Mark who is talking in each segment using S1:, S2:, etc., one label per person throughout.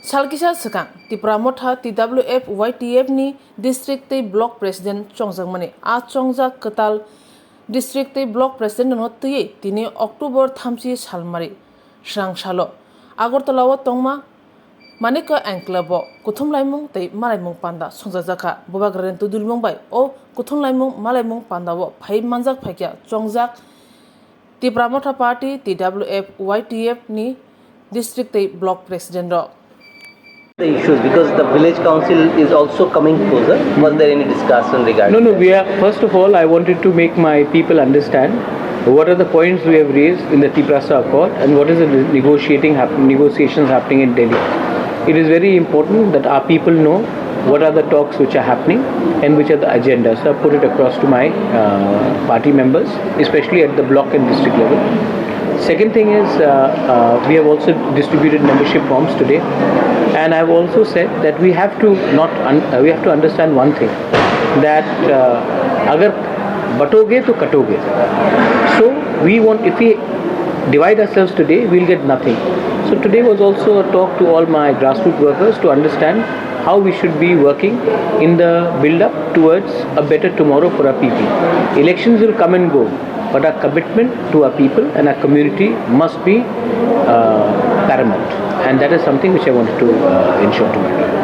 S1: Salkisa Sakang, Tipramotha TWF YTFni District Block President Chongjak Mani, A Chongjak Kwtal District Block President Notuye, Tini October Thamsi Salmari, Swrangchati, Agortalawa Tongma, Maneka Enclavo, Kutum Laimung, Te Malaimung Panda, Chongjaka, Bubagra to Dulmumbai, O Kutum Laimung, Malaimung Pandawo, Pai Manjak Pakia, Chongjak, Tipramotha Party, TWF YTFni District Block Presidentrog.
S2: The issues, because the village council is also coming closer. Was there any discussion regarding
S3: No, we are, first of all, I wanted to make my people understand what are the points we have raised in the Tiprasa Accord and what is the negotiations happening in Delhi. It is very important that our people know what are the talks which are happening and which are the agendas. So I put it across to my party members, especially at the block and district level. Second thing is we have also distributed membership forms today, and I have also said that we have to understand one thing, that agar batoge to katoge. So we want, if we divide ourselves today, we'll get nothing. So today was also a talk to all my grassroots workers to understand how we should be working in the build-up towards a better tomorrow for our people. Elections will come and go, but our commitment to our people and our community must be paramount, and that is something which I wanted to ensure to make.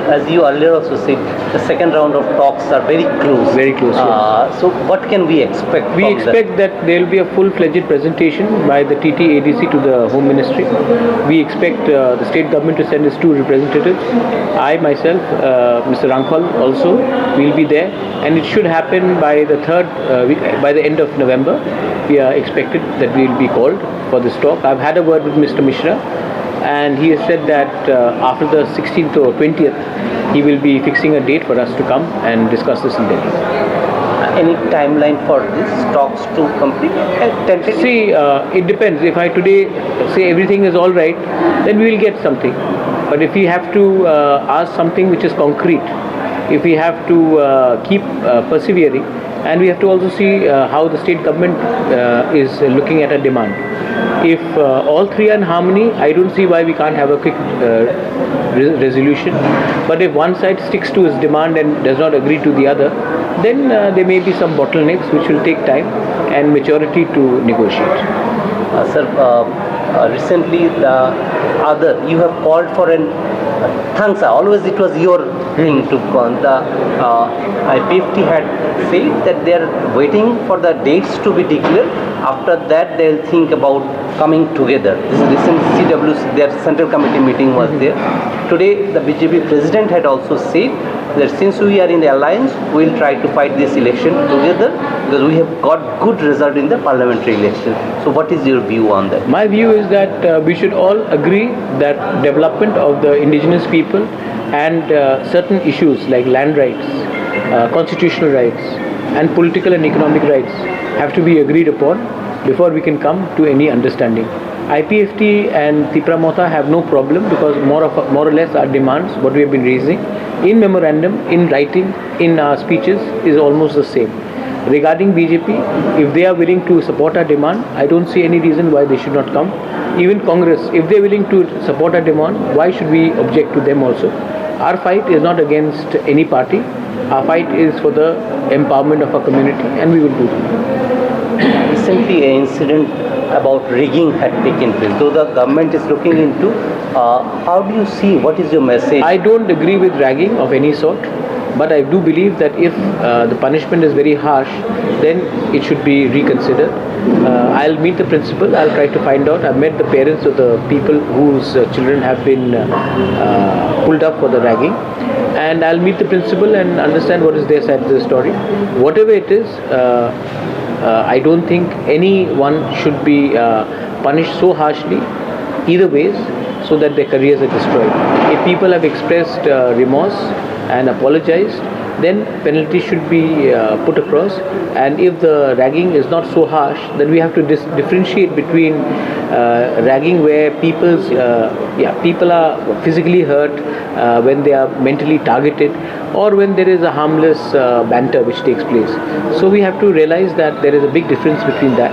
S2: As you earlier also said, the second round of talks are very close.
S3: Very close. Yes.
S2: So what can we expect?
S3: We expect that there will be a full-fledged presentation by the TTADC to the Home Ministry. We expect the state government to send its two representatives. I myself, Mr. Swrangchati also will be there, and it should happen by the by the end of November. We are expected that we will be called for this talk. I've had a word with Mr. Mishra, and he has said that after the 16th or 20th, he will be fixing a date for us to come and discuss this in Delhi.
S2: Any timeline for this talks to complete?
S3: See, it depends. If I today say everything is all right, then we will get something. But if we have to ask something which is concrete, if we have to keep persevering, and we have to also see how the state government is looking at a demand. If all three are in harmony, I don't see why we can't have a quick resolution. But if one side sticks to its demand and does not agree to the other, then there may be some bottlenecks which will take time and maturity to negotiate.
S2: Sir, recently you have called for an thanks. Always it was your thing to call. The IPFT had said that they are waiting for the dates to be declared. After that, they will think about coming together. This recent CWC, their central committee meeting was there. Today, the BJP president had also said that since we are in the alliance, we will try to fight this election together because we have got good result in the parliamentary election. So what is your view on that?
S3: My view is that we should all agree that development of the indigenous people and certain issues like land rights, constitutional rights and political and economic rights have to be agreed upon before we can come to any understanding. IPFT and Tipramotha have no problem because more or less our demands, what we have been raising in memorandum, in writing, in our speeches is almost the same. Regarding BJP, if they are willing to support our demand, I don't see any reason why they should not come. Even Congress, if they are willing to support our demand, why should we object to them also? Our fight is not against any party. Our fight is for the empowerment of our community, and we will do that.
S2: Recently, an incident about rigging had taken place. Though the government is looking into, how do you see, what is your message?
S3: I don't agree with ragging of any sort, but I do believe that if the punishment is very harsh, then it should be reconsidered. I'll meet the principal, I'll try to find out. I've met the parents of the people whose children have been pulled up for the ragging, and I'll meet the principal and understand what is their side of the story. Whatever it is, I don't think anyone should be punished so harshly either ways so that their careers are destroyed. If people have expressed remorse and apologized, then penalty should be put across, and if the ragging is not so harsh, then we have to differentiate between ragging where people are physically hurt when they are mentally targeted, or when there is a harmless banter which takes place. So we have to realize that there is a big difference between that.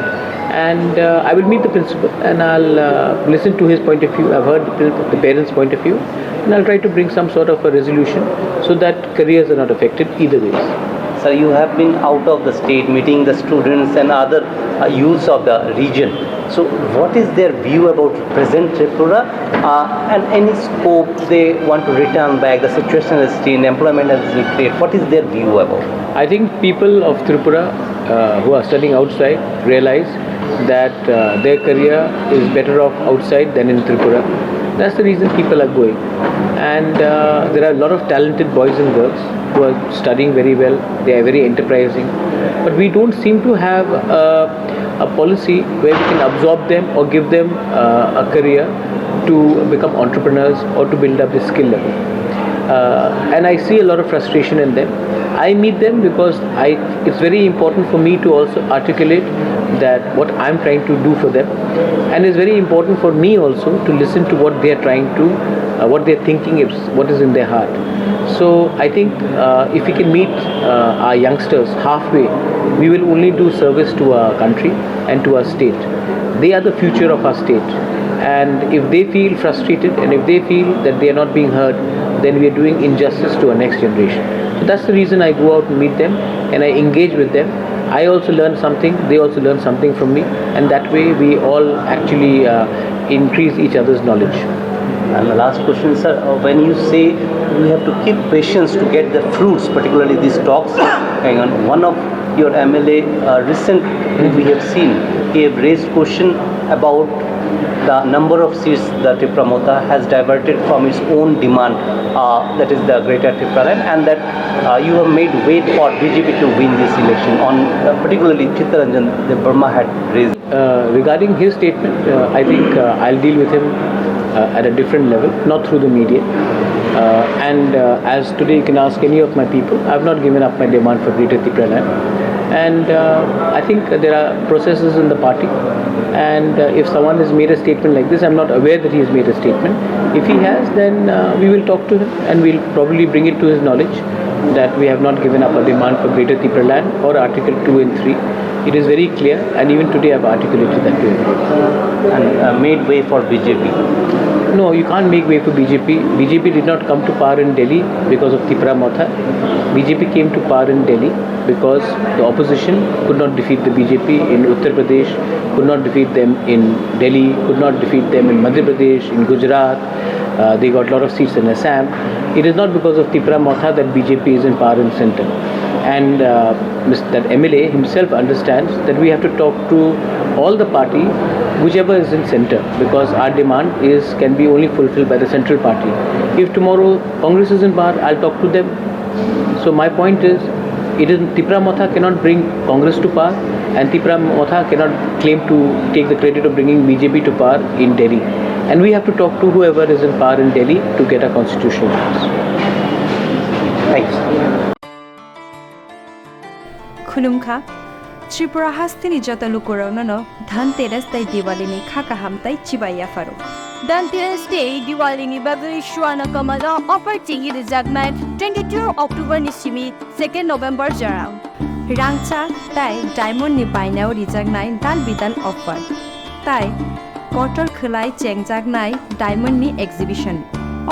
S3: and I will meet the principal and I'll listen to his point of view. I've heard the parents' point of view, and I'll try to bring some sort of a resolution so that careers are not affected either ways.
S2: Sir, you have been out of the state meeting the students and other youths of the region. So what is their view about present Tripura and any scope they want to return back? The situation is changed, employment has been created. What is their view about?
S3: I think people of Tripura who are studying outside realize that their career is better off outside than in Tripura. That's the reason people are going. And there are a lot of talented boys and girls who are studying very well. They are very enterprising. But we don't seem to have a policy where we can absorb them or give them a career to become entrepreneurs or to build up the skill level. And I see a lot of frustration in them. I meet them because it's very important for me to also articulate that what I'm trying to do for them, and it's very important for me also to listen to what they're trying to, what they're thinking is, what is in their heart. So I think if we can meet our youngsters halfway, we will only do service to our country and to our state. They are the future of our state, and if they feel frustrated and if they feel that they are not being heard, then we are doing injustice to our next generation. So that's the reason I go out and meet them and I engage with them. I also learn something, they also learn something from me, and that way we all actually increase each other's knowledge.
S2: And the last question, sir, when you say we have to keep patience to get the fruits, particularly these talks going on, one of your MLA recently we have seen, he have raised question about the number of seats that Tripura Mota has diverted from its own demand, that is the Greater Tripura Land, and that you have made wait for BJP to win this election. On particularly Chittaranjan, the Burma had raised.
S3: Regarding his statement, I think I'll deal with him at a different level, not through the media. And as today you can ask any of my people, I've not given up my demand for Greater Tripura Land. And I think there are processes in the party, and if someone has made a statement like this, I'm not aware that he has made a statement. If he has, then we will talk to him and we'll probably bring it to his knowledge that we have not given up a demand for Greater Tripura Land or Article 2 and 3. It is very clear, and even today I've articulated that to him.
S2: And made way for BJP.
S3: No, you can't make way for BJP. BJP did not come to power in Delhi because of Tripura Motha. BJP came to power in Delhi because the opposition could not defeat the BJP in Uttar Pradesh, could not defeat them in Delhi, could not defeat them in Madhya Pradesh, in Gujarat. They got a lot of seats in Assam. It is not because of Tripura Motha that BJP is in power in center. And that MLA himself understands that we have to talk to all the party, whichever is in center, because our demand can be only fulfilled by the central party. If tomorrow Congress is in power, I'll talk to them. So my point is, Tripura Motha cannot bring Congress to power, and Tripura Motha cannot claim to take the credit of bringing BJP to power in Delhi. And we have to talk to whoever is in power in Delhi to get a constitutional rights. Thanks.
S4: खुलुमखा Tripura हास्तिनी जतलु कोराउननो Dhanteras तै दिवालीनी खाका हमतै चिबाया pharaoh Dhanteras तै दिवालीनी बागै शुआना कमला अपर्टिंग रिजागनाय 22 October नि सिमी 2 नोभेम्बर जराउ रांचा तै diamond नि बायनाव रिजागनाय दान बिदान अफर तै क्वार्टर खलाय चेंगजागनाय डायमंड नि एक्जिबिशन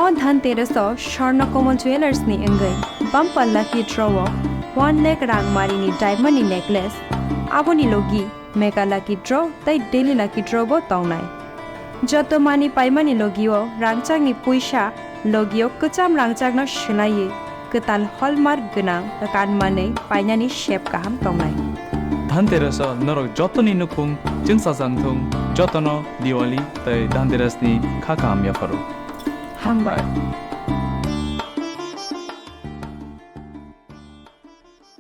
S4: अ धनतेरस स्वर्णकमल ज्वेलर्स नि अंगै बम्पल लकी ड्रॉ 1 लाख रांगमारिनी डायमंड नेकलेस आबोनी लोगी मेगा लकी ड्रॉ तै डेली लकी ड्रॉ बो तौनाय जतो मानी पाइमानी लोगियो रांचांगनी पुइसा लोगियो कचाम रांचांगना शिलाये कताल हॉलमार्क गनां कानमानै पाइनानी शेप गाहाम तौनाय
S5: धनतेरस नरक जतनी नुकुं जिंसाजांथुं जतनो दिवाली तै धनतेरसनि खाखाम याफारो
S4: हामबाय